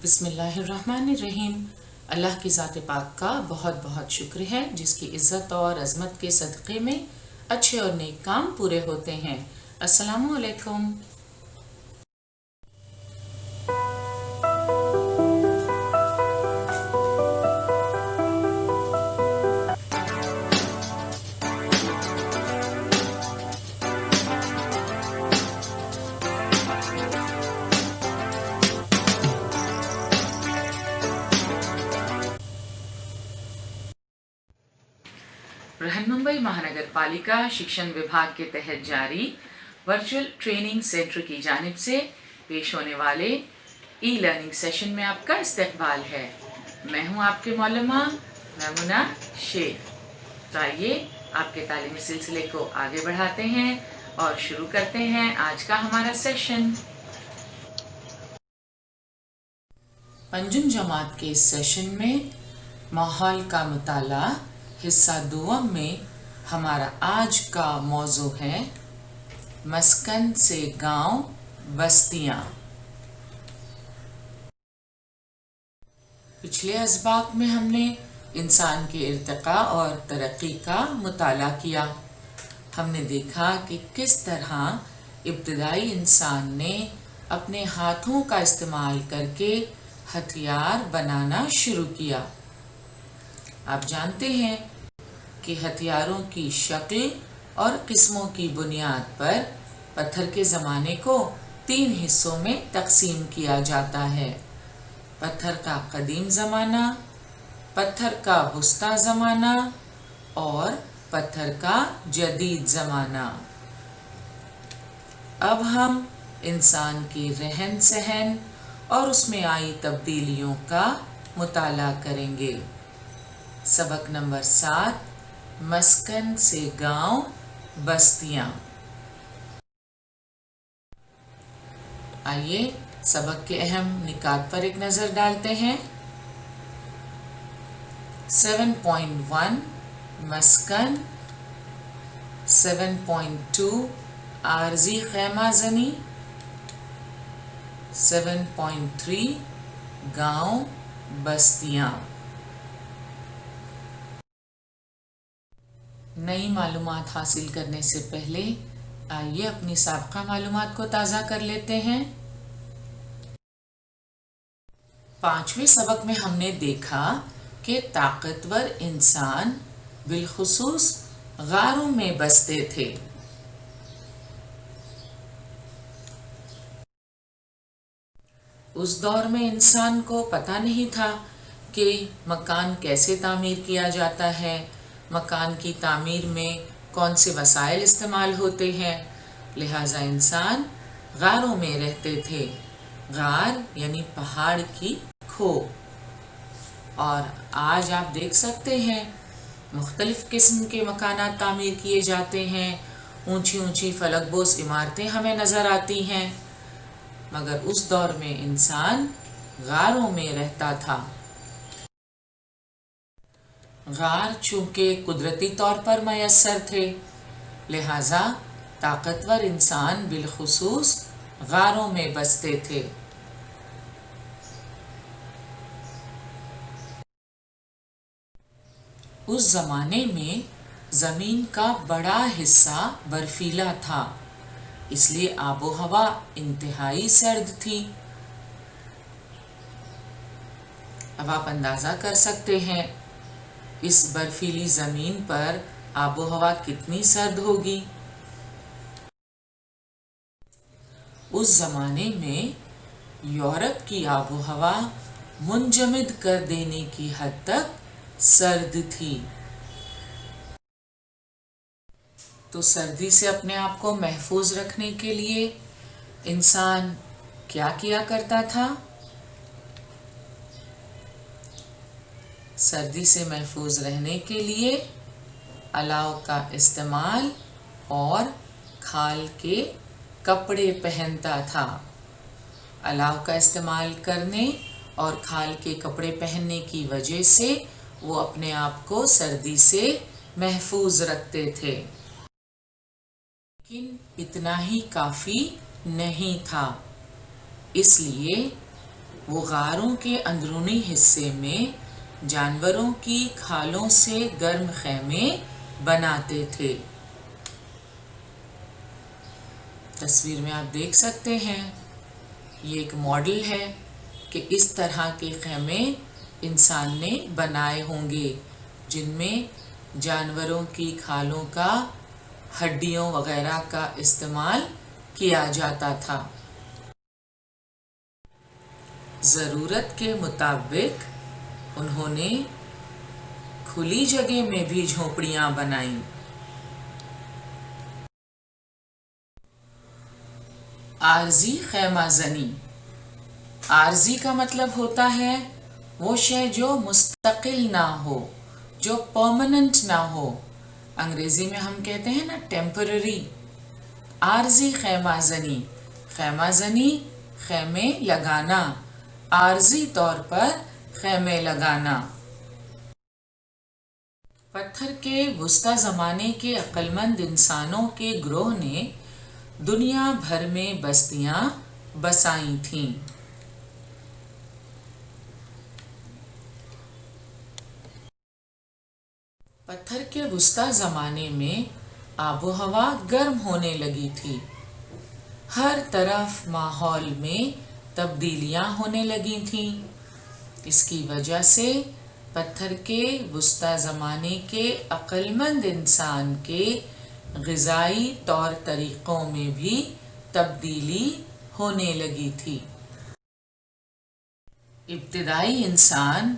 बिस्मिल्लाहिर्रहमानिर्रहीम। अल्लाह की ज़ात पाक का बहुत बहुत शुक्र है जिसकी इज़्ज़त और अज़मत के सदक़े में अच्छे और नेक काम पूरे होते हैं। अस्सलामु अलैकुम। बृहन्मुंबई महानगर पालिका शिक्षण विभाग के तहत जारी वर्चुअल ट्रेनिंग सेंटर की जानिब से पेश होने वाले ई लर्निंग सेशन में आपका इस्तकबाल है। मैं हूं आपके मौलमा मैमुना शेख। तो आइए आपके तालीमी सिलसिले को आगे बढ़ाते हैं और शुरू करते हैं आज का हमारा सेशन। पंजुम जमात के इस सेशन में माहौल का मुताला हिस्सा दुवम में हमारा आज का मौजू है मस्कन से गांव बस्तियां। पिछले असबाक में हमने इंसान के इर्तिका और तरक्की का मुताला किया। हमने देखा कि किस तरह इब्तदाई इंसान ने अपने हाथों का इस्तेमाल करके हथियार बनाना शुरू किया। आप जानते हैं कि हथियारों की शक्ल और किस्मों की बुनियाद पर पत्थर के ज़माने को 3 हिस्सों में तकसीम किया जाता है। पत्थर का कदीम ज़माना, पत्थर का वस्ता ज़माना और पत्थर का जदीद ज़माना। अब हम इंसान के रहन सहन और उसमें आई तब्दीलियों का मुताला करेंगे। सबक नंबर 7, मस्कन से गांव बस्तियां। आइए सबक के अहम निकात पर एक नजर डालते हैं। 7.1 मस्कन, 7.2 आरजी खैमाजनी, 7.3 गांव बस्तियां। नई मालूमात हासिल करने से पहले आइए अपनी साबका मालूमात को ताज़ा कर लेते हैं। 5वें सबक में हमने देखा कि ताकतवर इंसान बिलखुसूस गारों में बसते थे। उस दौर में इंसान को पता नहीं था कि मकान कैसे तामीर किया जाता है, मकान की तामीर में कौन से वसाइल इस्तेमाल होते हैं। लिहाजा इंसान गारों में रहते थे। गार यानी पहाड़ की खो। और आज आप देख सकते हैं मुख्तलिफ किस्म के मकानात तामीर किए जाते हैं। ऊंची ऊंची फलकबोस इमारतें हमें नज़र आती हैं, मगर उस दौर में इंसान गारों में रहता था। गार चूंकि कुदरती तौर पर मैसर थे, लिहाजा ताकतवर इंसान बिलखुसूस गारों में बसते थे। उस जमाने में जमीन का बड़ा हिस्सा बर्फीला था, इसलिए आबो हवा इंतहाई सर्द थी। अब आप अंदाजा कर सकते हैं इस बर्फीली जमीन पर आबो हवा कितनी सर्द होगी। उस जमाने में यूरोप की आबो हवा मुंजमद कर देने की हद तक सर्द थी। तो सर्दी से अपने आप को महफूज रखने के लिए इंसान क्या किया करता था? सर्दी से महफूज रहने के लिए अलाव का इस्तेमाल और खाल के कपड़े पहनता था। अलाव का इस्तेमाल करने और खाल के कपड़े पहनने की वजह से वो अपने आप को सर्दी से महफूज रखते थे। लेकिन इतना ही काफ़ी नहीं था, इसलिए وہ غاروں کے اندرونی حصے میں جانوروں کی کھالوں سے گرم خیمے بناتے تھے۔ تصویر میں آپ دیکھ سکتے ہیں، یہ ایک ماڈل ہے کہ اس طرح کے خیمے انسان نے بنائے ہوں گے جن میں جانوروں کی کھالوں کا، ہڈیوں وغیرہ کا استعمال کیا جاتا تھا۔ ضرورت کے مطابق انہوں نے کھلی جگہ میں بھی جھونپڑیاں بنائیں۔ عارضی خیمہ زنی۔ عارضی کا مطلب ہوتا ہے وہ شے جو مستقل نہ ہو، جو پرماننٹ نہ ہو۔ انگریزی میں ہم کہتے ہیں نا ٹیمپرری۔ عارضی خیمہ زنی، خیمہ زنی خیمے لگانا، عارضی طور پر خیمے لگانا۔ پتھر کے وسطی زمانے کے عقلمند انسانوں کے گروہ نے دنیا بھر میں بستیاں بسائی تھیں۔ پتھر کے وسطی زمانے میں آب و ہوا گرم ہونے لگی تھی، ہر طرف ماحول میں تبدیلیاں ہونے لگی تھیں۔ اس کی وجہ سے پتھر کے وسطی زمانے کے عقلمند انسان کے غذائی طور طریقوں میں بھی تبدیلی ہونے لگی تھی۔ ابتدائی انسان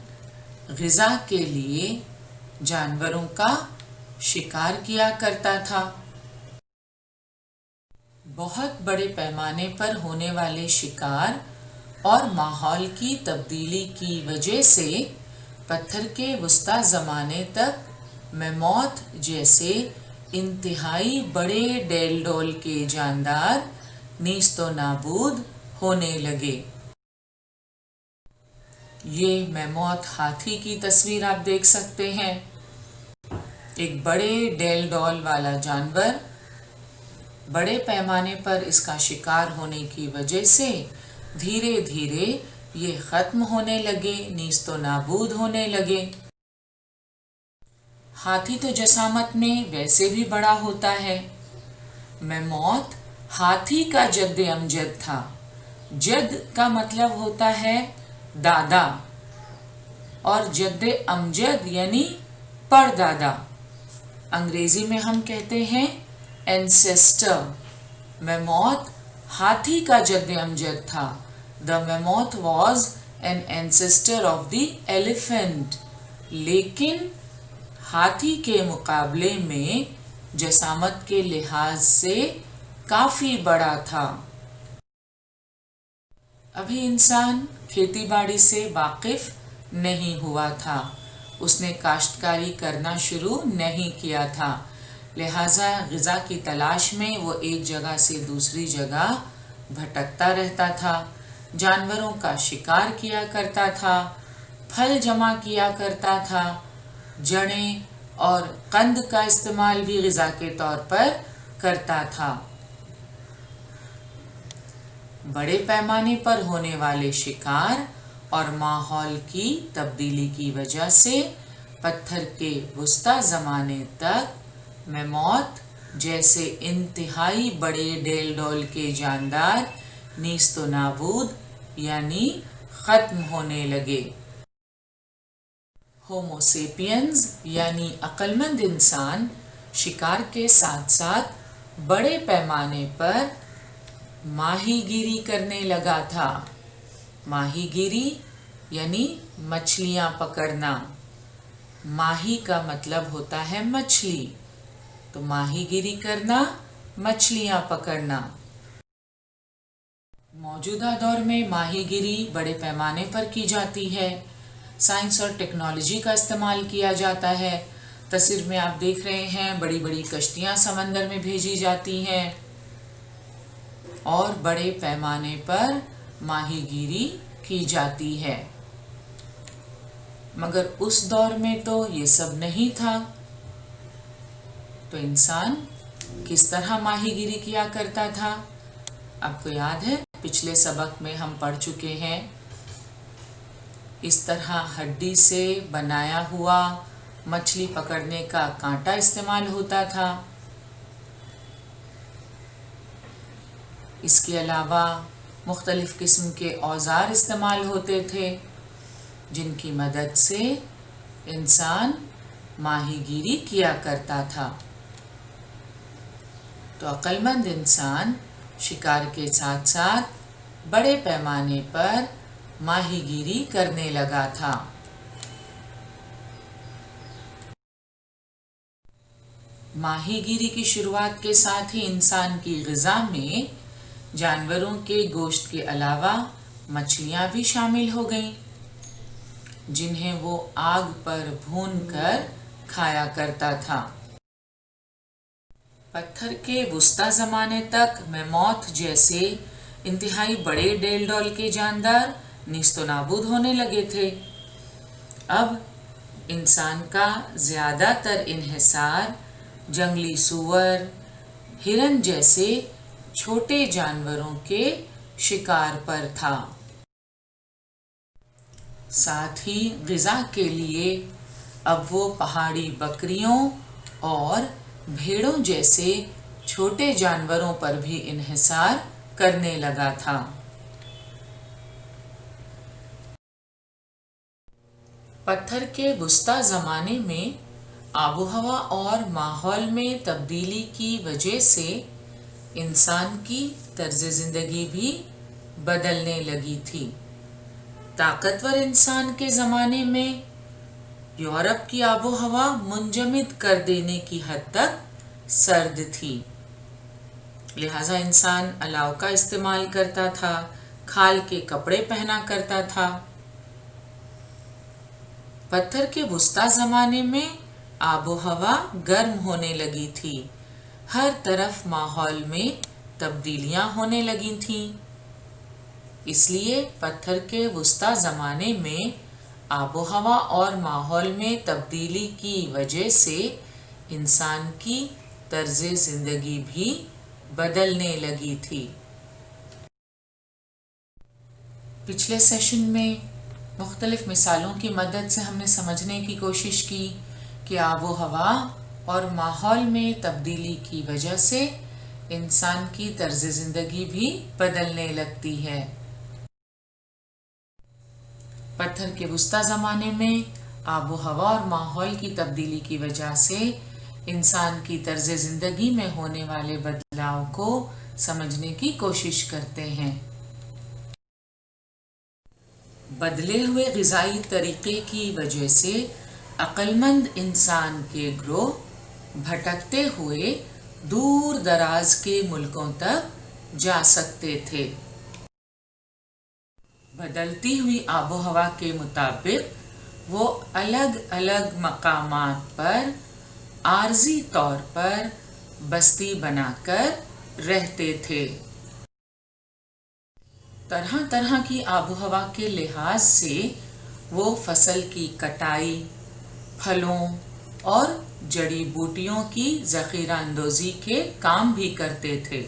غذا کے لیے جانوروں کا شکار کیا کرتا تھا۔ بہت بڑے پیمانے پر ہونے والے شکار اور ماحول کی تبدیلی کی وجہ سے پتھر کے وسطی زمانے تک میموتھ جیسے انتہائی بڑے ڈیل ڈول کے جاندار نیست و نابود ہونے لگے۔ یہ میموتھ ہاتھی کی تصویر آپ دیکھ سکتے ہیں۔ ایک بڑے ڈیل ڈول والا جانور بڑے پیمانے پر اس کا شکار ہونے کی وجہ سے دھیرے دھیرے یہ ختم ہونے لگے، نیست و نابود ہونے لگے۔ ہاتھی تو جسامت میں ویسے بھی بڑا ہوتا ہے۔ میموتھ ہاتھی کا جد امجد تھا۔ جد کا مطلب ہوتا ہے دادا اور جد امجد یعنی پردادا۔ انگریزی میں ہم کہتے ہیں اینسیسٹر۔ میموتھ ہاتھی کا جد امجد تھا۔ The mammoth was an ancestor of the elephant۔ لیکن ہاتھی کے مقابلے میں جسامت کے لحاظ سے کافی بڑا تھا۔ ابھی انسان کھیتی باڑی سے واقف نہیں ہوا تھا، اس نے کاشتکاری کرنا شروع نہیں کیا تھا، لہٰذا غذا کی تلاش میں وہ ایک جگہ سے دوسری جگہ بھٹکتا رہتا تھا، جانوروں کا شکار کیا کرتا تھا، پھل جمع کیا کرتا تھا، جڑیں اور قند کا استعمال بھی غذا کے طور پر کرتا تھا۔ بڑے پیمانے پر ہونے والے شکار اور ماحول کی تبدیلی کی وجہ سے پتھر کے وسطی زمانے تک میموتھ جیسے انتہائی بڑے ڈیل ڈول کے جاندار نیست و نابود یعنی ختم ہونے لگے۔ ہومو سیپینز یعنی عقلمند انسان شکار کے ساتھ ساتھ بڑے پیمانے پر ماہی گیری کرنے لگا تھا۔ ماہی گیری یعنی مچھلیاں پکڑنا۔ ماہی کا مطلب ہوتا ہے مچھلی، تو ماہی گیری کرنا، مچھلیاں پکڑنا۔ موجودہ دور میں ماہی گیری بڑے پیمانے پر کی جاتی ہے، سائنس اور ٹیکنالوجی کا استعمال کیا جاتا ہے۔ تصویر میں آپ دیکھ رہے ہیں بڑی بڑی کشتیاں سمندر میں بھیجی جاتی ہیں اور بڑے پیمانے پر ماہی گیری کی جاتی ہے۔ مگر اس دور میں تو یہ سب نہیں تھا، تو انسان کس طرح ماہی گیری کیا کرتا تھا؟ آپ کو یاد ہے پچھلے سبق میں ہم پڑھ چکے ہیں इस तरह हड्डी से बनाया हुआ मछली पकड़ने का कांटा इस्तेमाल होता था। इसके अलावा मुख्तलिफ किस्म के औजार इस्तेमाल होते थे जिनकी मदद से इंसान माहीगीरी किया करता था। तो अक्लमंद इंसान शिकार के साथ साथ बड़े पैमाने पर माहीगीरी करने लगा था। माहीगीरी की शुरुआत के साथ ही इंसान की ग़िज़ा में जानवरों के गोश्त के अलावा मछलियां भी शामिल हो गईं, जिन्हें वो आग पर भूनकर खाया करता था। पत्थर के वुस्ता ज़माने तक मैमौथ जैसे इंतहाई बड़े डेल डॉल के जानदार नीस्तो नाबूद होने लगे थे। अब इंसान का ज़्यादातर इन्हिसार जंगली सूअर, हिरन जैसे छोटे जानवरों के शिकार पर था। साथ ही ग़िज़ा के लिए अब वो पहाड़ी बकरियों और भेड़ों जैसे छोटे जानवरों पर भी इन्हिसार करने लगा था। पत्थर के वुस्ता ज़माने में आबोहवा और माहौल में तब्दीली की वजह से इंसान की तर्ज ज़िंदगी भी बदलने लगी थी। ताकतवर इंसान के ज़माने में यूरोप की आबोहवा मुंजमद कर देने की हद तक सर्द थी, लिहाजा इंसान अलाव का इस्तेमाल करता था, खाल के कपड़े पहना करता था। पत्थर के वुस्ता ज़माने में आबोहवा गर्म होने लगी थी, हर तरफ माहौल में तब्दीलियां होने लगी थीं। इसलिए पत्थर के वुस्ता ज़माने में आबोहवा और माहौल में तब्दीली की वजह से इंसान की तर्ज ज़िंदगी भी बदलने लगी थी। पिछले सेशन में मुख्तलिफ मिसालों की मदद से हमने समझने की कोशिश की कि आबोहवा और माहौल में तब्दीली की वजह से इंसान की तर्ज ज़िंदगी भी बदलने लगती है। पत्थर के वुस्ता ज़माने में आबोहवा और माहौल की तब्दीली की वजह से इंसान की तर्ज ज़िंदगी में होने वाले बदलाव को समझने की कोशिश करते हैं। बदले हुए ग़िज़ाई तरीक़े की वजह से अक्लमंद इंसान के ग्रोह भटकते हुए दूर दराज के मुल्कों तक जा सकते थे। बदलती हुई आबोहवा के मुताबिक वो अलग अलग मकामात पर आर्जी तौर पर बस्ती बनाकर रहते थे। तरह तरह की आबोहवा के लिहाज से वो फसल की कटाई, फलों और जड़ी बूटियों की ज़ख़ीरा अंदोज़ी के काम भी करते थे।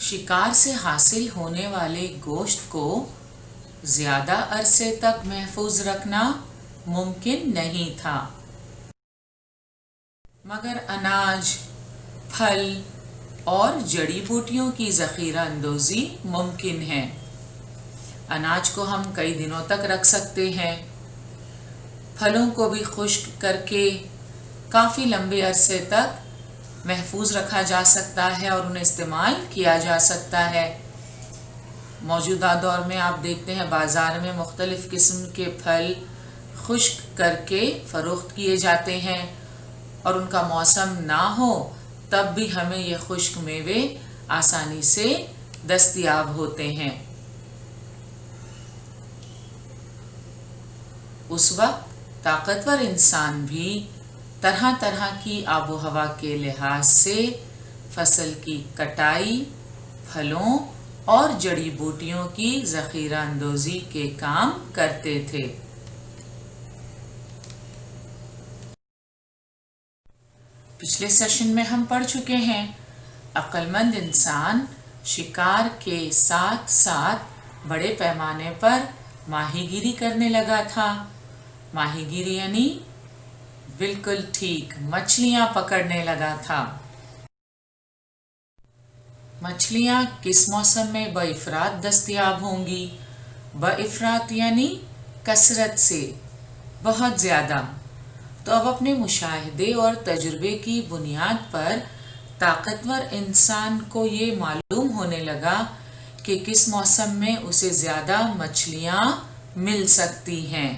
शिकार से हासिल होने वाले गोश्त को ज़्यादा अरसे तक महफूज रखना मुमकिन नहीं था, मगर अनाज, फल और जड़ी बूटियों की ज़ख़ीरा अंदोज़ी मुमकिन है। अनाज को हम कई दिनों तक रख सकते हैं। फलों को भी खुश्क करके काफ़ी लंबे अरसे तक महफूज रखा जा सकता है और उन्हें इस्तेमाल किया जा सकता है। मौजूदा दौर में आप देखते हैं बाज़ार में मुख्तलिफ़ किस्म के फल खुश्क करके फ़रोख्त किए जाते हैं और उनका मौसम ना हो तब भी हमें ये खुश्क मेवे आसानी से दस्तयाब होते हैं। उस वक्त ताकतवर इंसान भी तरह तरह की आबोहवा के लिहाज से फसल की कटाई, फलों और जड़ी बूटियों की ज़ख़ीरा अंदोज़ी के काम करते थे। पिछले सेशन में हम पढ़ चुके हैं अक्लमंद इंसान शिकार के साथ साथ बड़े पैमाने पर माहीगीरी करने लगा था। माहीगीरी यानी बिल्कुल ठीक, मछलियां पकड़ने लगा था। मछलियां किस मौसम में बइफरात दस्तयाब होंगी? बइफरात यानी कसरत से, बहुत ज़्यादा। तो अब अपने मुशाहिदे और तजुर्बे की बुनियाद पर ताकतवर इंसान को ये मालूम होने लगा कि किस मौसम में उसे ज़्यादा मछलियां मिल सकती हैं।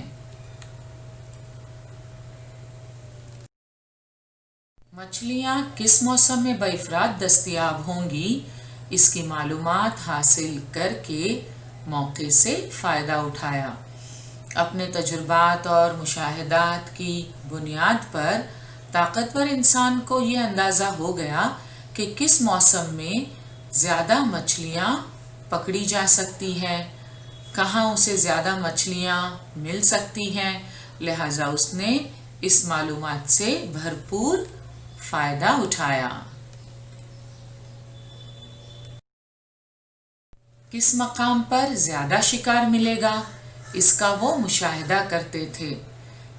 मछलियां किस मौसम में बइफरात दस्तयाब होंगी, इसकी मालूमात हासिल करके मौके से फ़ायदा उठाया। अपने तजुर्बात और मुशाहिदात की बुनियाद पर ताकतवर इंसान को ये अंदाज़ा हो गया कि किस मौसम में ज़्यादा मछलियाँ पकड़ी जा सकती हैं, कहाँ उसे ज़्यादा मछलियाँ मिल सकती हैं। लिहाजा उसने इस मालूमात से भरपूर फ़ायदा उठाया। किस मकाम पर ज़्यादा शिकार मिलेगा, इसका वो मुशाहिदा करते थे।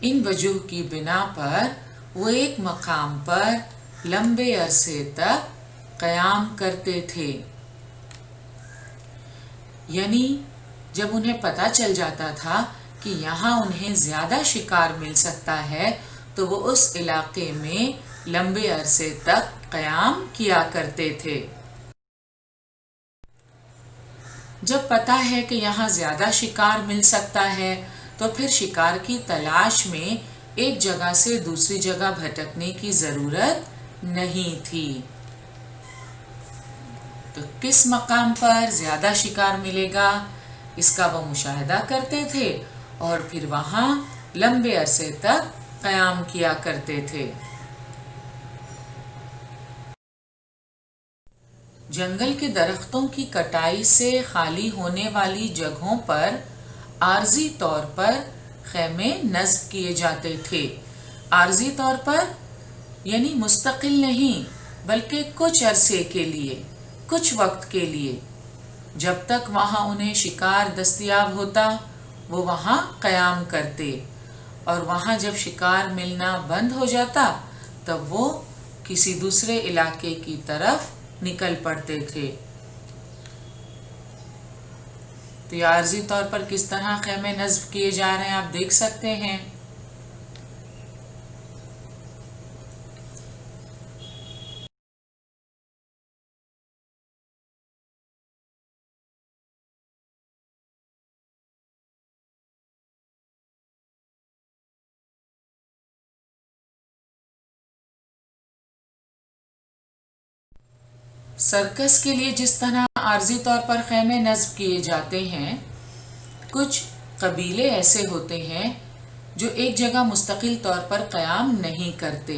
इन वजूह की बिना पर वो एक मकाम पर लंबे अरसे तक क़याम करते थे। यानी जब उन्हें पता चल जाता था कि यहाँ उन्हें ज़्यादा शिकार मिल सकता है तो वो उस इलाके में लंबे अरसे तक क़याम किया करते थे। जब पता है कि यहाँ ज़्यादा शिकार मिल सकता है तो फिर शिकार की तलाश में एक जगह से दूसरी जगह भटकने की ज़रूरत नहीं थी। तो किस मकाम पर ज़्यादा शिकार मिलेगा, इसका वो मुशाहिदा करते थे और फिर वहाँ लंबे अरसे तक क़याम किया करते थे। जंगल के दरख्तों की कटाई से खाली होने वाली जगहों पर आर्जी तौर पर ख़ैमे नस्ब किए जाते थे। आर्जी तौर पर यानी मुस्तकिल नहीं, बल्कि कुछ अरसे के लिए, कुछ वक्त के लिए। जब तक वहाँ उन्हें शिकार दस्तयाब होता वो वहाँ क़याम करते, और वहाँ जब शिकार मिलना बंद हो जाता तब वो किसी दूसरे इलाके की तरफ निकल पड़ते थे। तो ये आर्जी तौर पर किस तरह ख़ैमे नस्ब किए जा रहे हैं आप देख सकते हैं। सर्कस के लिए जिस तरह आर्जी तौर पर ख़ैमे नस्ब किए जाते हैं, कुछ कबीले ऐसे होते हैं जो एक जगह मुस्तकिल तौर पर क़याम नहीं करते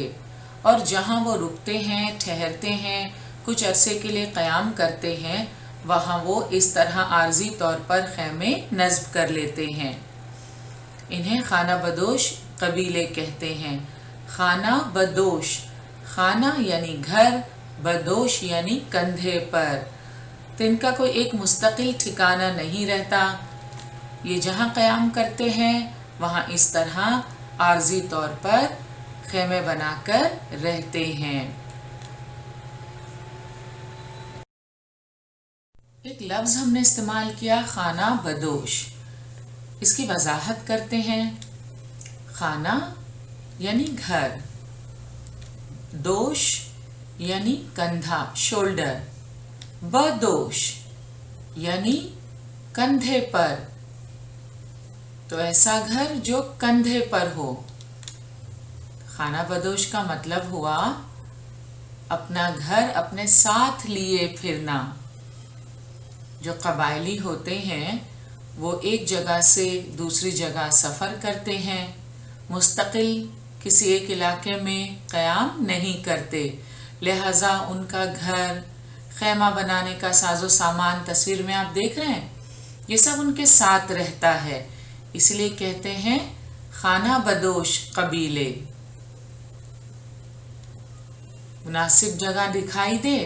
और जहाँ वो रुकते हैं, ठहरते हैं, कुछ अरसे के लिए क़याम करते हैं, वहाँ वो इस तरह आर्जी तौर पर ख़ैमे नस्ब कर लेते हैं। इन्हें खाना बदोश कबीले कहते हैं। खाना बदोश, खाना यानी घर, बदोश यानी कंधे पर। तो इनका कोई एक मुस्तकिल ठिकाना नहीं रहता, ये जहाँ क़याम करते हैं वहाँ इस तरह आर्जी तौर पर ख़ैमे बनाकर रहते हैं। एक लफ्ज़ हमने इस्तेमाल किया खाना बदोश, इसकी वजाहत करते हैं। खाना यानी घर, दोश यानी कंधा, शोल्डर, बदोश यानी कंधे पर। तो ऐसा घर जो कंधे पर हो। खाना बदोश का मतलब हुआ अपना घर अपने साथ लिए फिरना। जो कबायली होते हैं वो एक जगह से दूसरी जगह सफ़र करते हैं, मुस्तकिल किसी एक इलाके में क़याम नहीं करते। लिहाजा उनका घर, ख़ैमा बनाने का साजो सामान तस्वीर में आप देख रहे हैं, ये सब उनके साथ रहता है, इसलिए कहते हैं खाना बदोश कबीले। मुनासिब जगह दिखाई दे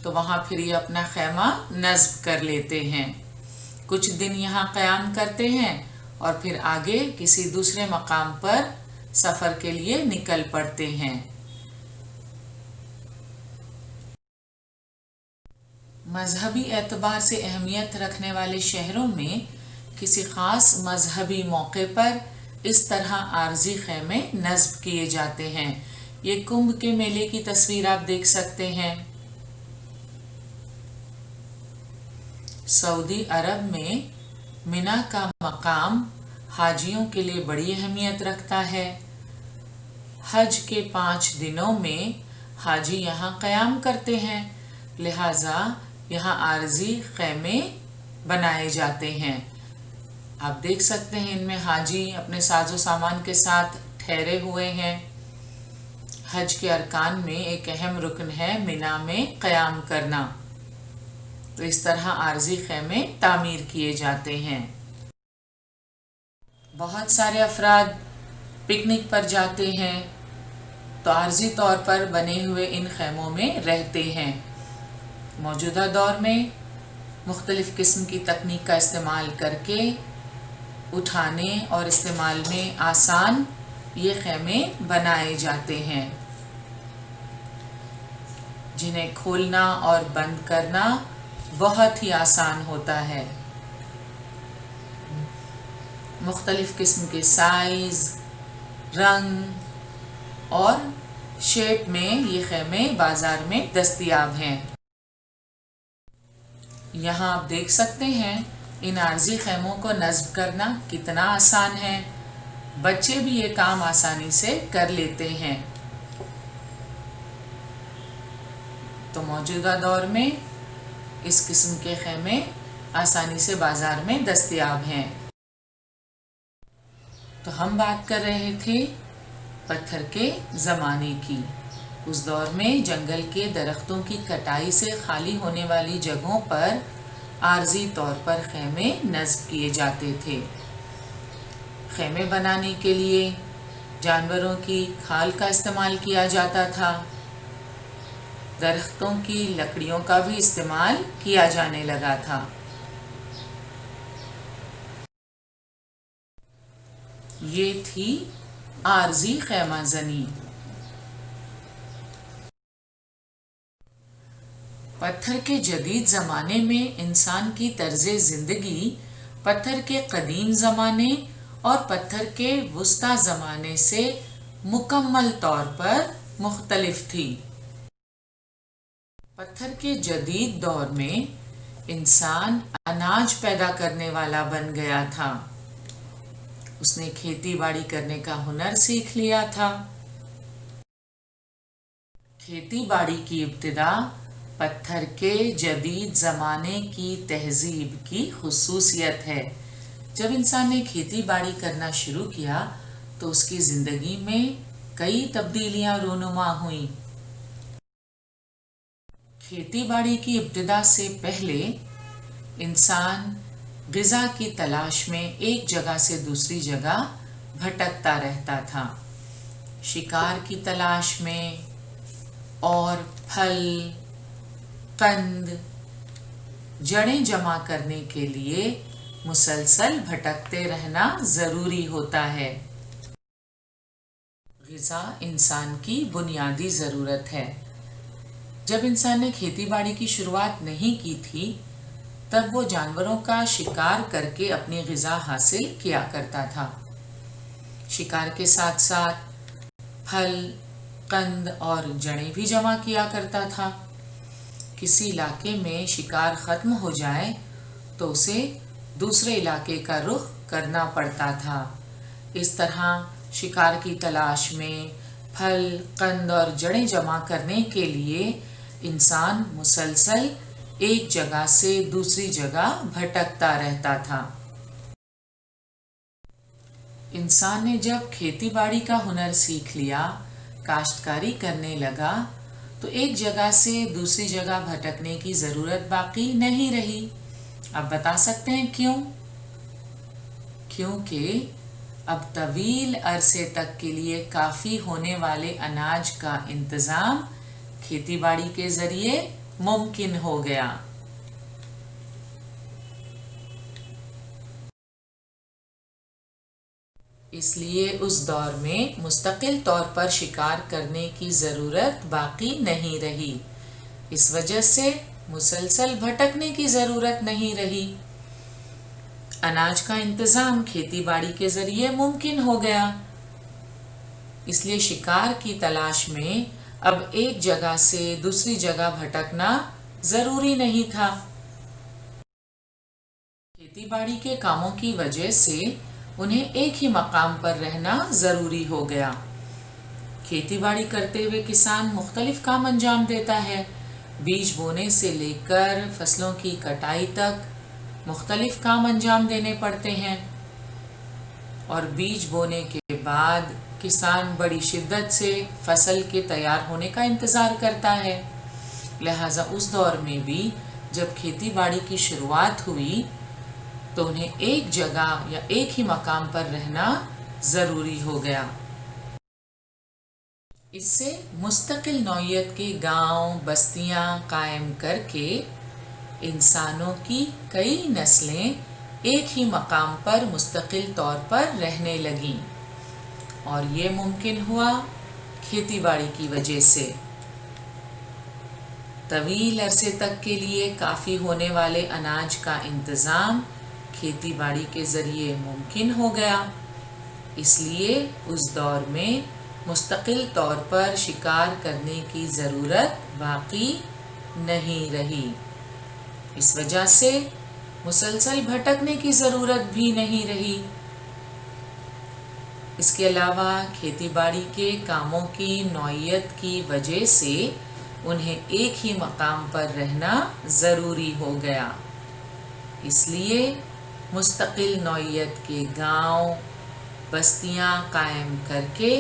तो वहाँ फिर ये अपना ख़ैमा नस्ब कर लेते हैं। کچھ دن یہاں قیام کرتے ہیں اور پھر آگے کسی دوسرے مقام پر سفر کے لیے نکل پڑتے ہیں۔ مذہبی اعتبار سے اہمیت رکھنے والے شہروں میں کسی خاص مذہبی موقع پر اس طرح عارضی خیمے نصب کیے جاتے ہیں۔ یہ کمبھ کے میلے کی تصویر آپ دیکھ سکتے ہیں۔ سعودی عرب میں منا کا مقام حاجیوں کے لیے بڑی اہمیت رکھتا ہے۔ حج کے 5 دنوں میں حاجی یہاں قیام کرتے ہیں، لہٰذا یہاں عارضی خیمے بنائے جاتے ہیں۔ آپ دیکھ سکتے ہیں ان میں حاجی اپنے ساز و سامان کے ساتھ ٹھہرے ہوئے ہیں۔ حج کے ارکان میں ایک اہم رکن ہے منا میں قیام کرنا، تو اس طرح عارضی خیمے تعمیر کیے جاتے ہیں۔ بہت سارے افراد پکنک پر جاتے ہیں تو عارضی طور پر بنے ہوئے ان خیموں میں رہتے ہیں۔ موجودہ دور میں مختلف قسم کی تکنیک کا استعمال کر کے اٹھانے اور استعمال میں آسان یہ خیمے بنائے جاتے ہیں، جنہیں کھولنا اور بند کرنا بہت ہی آسان ہوتا ہے۔ مختلف قسم کے سائز، رنگ اور شیپ میں یہ خیمے بازار میں دستیاب ہیں۔ یہاں آپ دیکھ سکتے ہیں ان عارضی خیموں کو نصب کرنا کتنا آسان ہے، بچے بھی یہ کام آسانی سے کر لیتے ہیں۔ تو موجودہ دور میں اس قسم کے خیمے آسانی سے بازار میں دستیاب ہیں۔ تو ہم بات کر رہے تھے پتھر کے زمانے کی۔ اس دور میں جنگل کے درختوں کی کٹائی سے خالی ہونے والی جگہوں پر عارضی طور پر خیمے نصب کیے جاتے تھے۔ خیمے بنانے کے لیے جانوروں کی کھال کا استعمال کیا جاتا تھا۔ درختوں کی لکڑیوں کا بھی استعمال کیا جانے لگا تھا۔ یہ تھی عارضی خیمہ زنی۔ پتھر کے جدید زمانے میں انسان کی طرز زندگی پتھر کے قدیم زمانے اور پتھر کے وسطی زمانے سے مکمل طور پر مختلف تھی۔ پتھر کے جدید دور میں انسان اناج پیدا کرنے والا بن گیا تھا۔ اس نے کھیتی باڑی کرنے کا ہنر سیکھ لیا تھا۔ کھیتی باڑی کی ابتدا پتھر کے جدید زمانے کی تہذیب کی خصوصیت ہے۔ جب انسان نے کھیتی باڑی کرنا شروع کیا تو اس کی زندگی میں کئی تبدیلیاں رونما ہوئیں۔ کھیتی باڑی کی ابتدا سے پہلے انسان غذا کی تلاش میں ایک جگہ سے دوسری جگہ بھٹکتا رہتا تھا۔ شکار کی تلاش میں اور پھل، قند، جڑیں جمع کرنے کے لیے مسلسل بھٹکتے رہنا ضروری ہوتا ہے۔ غذا انسان کی بنیادی ضرورت ہے۔ جب انسان نے کھیتی باڑی کی شروعات نہیں کی تھی تب وہ جانوروں کا شکار کر کے اپنی غذا حاصل کیا کرتا تھا۔ شکار کے ساتھ ساتھ پھل، قند اور جڑیں بھی جمع کیا کرتا تھا۔ کسی علاقے میں شکار ختم ہو جائے تو اسے دوسرے علاقے کا رخ کرنا پڑتا تھا۔ اس طرح شکار کی تلاش میں پھل، قند اور جڑیں جمع کرنے کے لیے انسان مسلسل ایک جگہ سے دوسری جگہ بھٹکتا رہتا تھا۔ انسان نے جب کھیتی باڑی کا ہنر سیکھ لیا، کاشتکاری کرنے لگا تو ایک جگہ سے دوسری جگہ بھٹکنے کی ضرورت باقی نہیں رہی۔ آپ بتا سکتے ہیں کیوں؟ کیونکہ اب طویل عرصے تک کے لیے کافی ہونے والے اناج کا انتظام کھیتی باڑی کے ذریعے ممکن ہو گیا۔ اس لیے اس دور میں مستقل طور پر شکار کرنے کی ضرورت باقی نہیں رہی. اس وجہ سے مسلسل بھٹکنے کی ضرورت نہیں رہی. اناج کا انتظام کھیتی باڑی کے ذریعے ممکن ہو گیا. اس لیے شکار کی تلاش میں اب ایک جگہ سے دوسری جگہ بھٹکنا ضروری نہیں تھا. کھیتی باڑی کے کاموں کی وجہ سے انہیں ایک ہی مقام پر رہنا ضروری ہو گیا. کھیتی باڑی کرتے ہوئے کسان مختلف کام انجام دیتا ہے. بیج بونے سے لے کر فصلوں کی کٹائی تک مختلف کام انجام دینے پڑتے ہیں. اور بیج بونے کے بعد کسان بڑی شدت سے فصل کے تیار ہونے کا انتظار کرتا ہے. لہٰذا اس دور میں بھی جب کھیتی باڑی کی شروعات ہوئی تو انہیں ایک جگہ یا ایک ہی مقام پر رہنا ضروری ہو گیا. اس سے مستقل نوعیت کے گاؤں بستیاں قائم کر کے انسانوں کی کئی نسلیں ایک ہی مقام پر مستقل طور پر رہنے لگیں. اور یہ ممکن ہوا کھیتی باڑی کی وجہ سے. طویل عرصے تک کے لیے کافی ہونے والے اناج کا انتظام کھیتی باڑی کے ذریعے ممکن ہو گیا. اس لیے اس دور میں مستقل طور پر شکار کرنے کی ضرورت باقی نہیں رہی. اس وجہ سے مسلسل بھٹکنے کی ضرورت بھی نہیں رہی. اس کے علاوہ کھیتی باڑی کے کاموں کی نوعیت کی وجہ سے انہیں ایک ہی مقام پر رہنا ضروری ہو گیا. اس لیے مستقل نوعیت کے گاؤں بستیاں قائم کر کے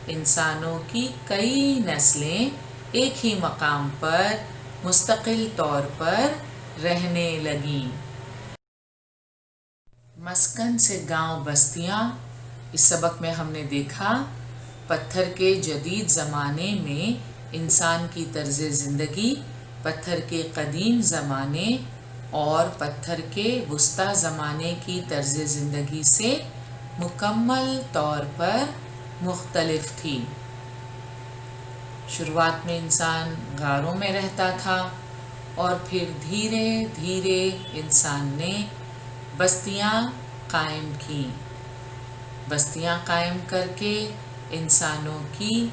انسانوں کی کئی نسلیں ایک ہی مقام پر مستقل طور پر رہنے لگیں. مسکن سے گاؤں بستیاں. اس سبق میں ہم نے دیکھا پتھر کے جدید زمانے میں انسان کی طرز زندگی پتھر کے قدیم زمانے اور پتھر کے وسطی زمانے کی طرز زندگی سے مکمل طور پر مختلف تھی. شروعات میں انسان غاروں میں رہتا تھا اور پھر دھیرے دھیرے انسان نے بستیاں قائم کیں. بستیاں قائم کر کے انسانوں کی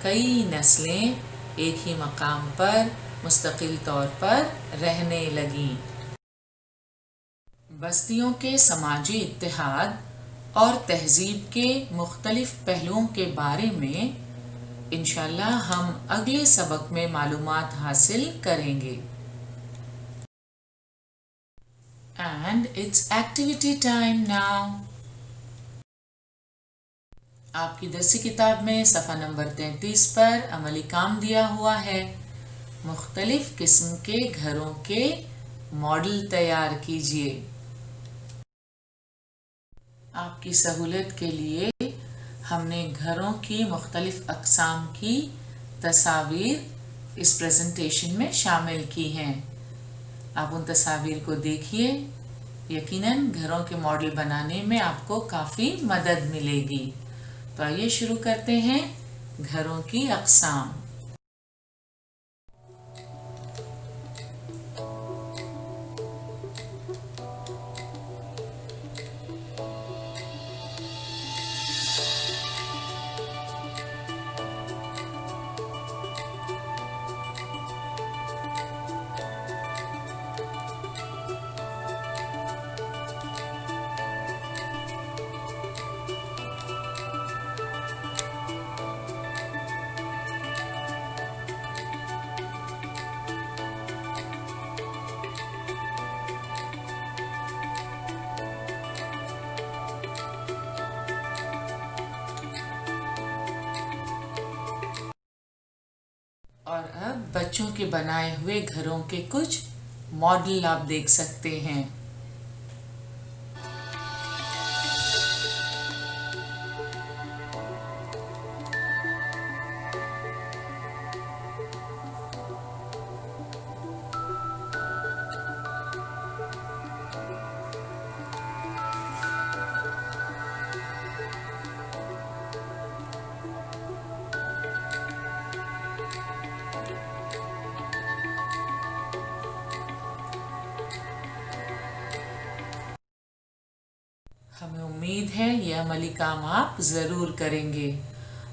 کئی نسلیں ایک ہی مقام پر مستقل طور پر رہنے لگیں. بستیوں کے سماجی اتحاد اور تہذیب کے مختلف پہلوؤں کے بارے میں انشاءاللہ ہم اگلے سبق میں معلومات حاصل کریں گے. And it's activity time now. آپ کی درسی کتاب میں صفحہ نمبر 33 پر عملی کام دیا ہوا ہے. مختلف قسم کے گھروں کے ماڈل تیار کیجیے. آپ کی سہولت کے لیے ہم نے گھروں کی مختلف اقسام کی تصاویر اس پریزنٹیشن میں شامل کی ہیں. آپ ان تصاویر کو دیکھیے. یقیناً گھروں کے ماڈل بنانے میں آپ کو کافی مدد ملے گی. تو آئیے شروع کرتے ہیں گھروں کی اقسام. اور اب بچوں کے بنائے ہوئے گھروں کے کچھ ماڈل آپ دیکھ سکتے ہیں. हमें उम्मीद है ये अमली काम आप ज़रूर करेंगे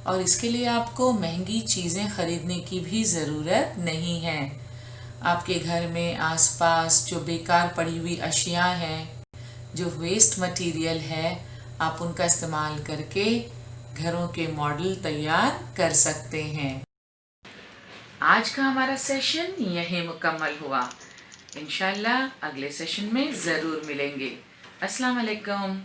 और इसके लिए आपको महंगी चीज़ें खरीदने की भी ज़रूरत नहीं है। आपके घर में आसपास जो बेकार पड़ी हुई अशियाँ हैं, जो वेस्ट मटेरियल है, आप उनका इस्तेमाल करके घरों के मॉडल तैयार कर सकते हैं। आज का हमारा सेशन यहीं मुकम्मल हुआ। इंशाल्लाह अगले सेशन में ज़रूर मिलेंगे। अस्सलाम वालेकुम।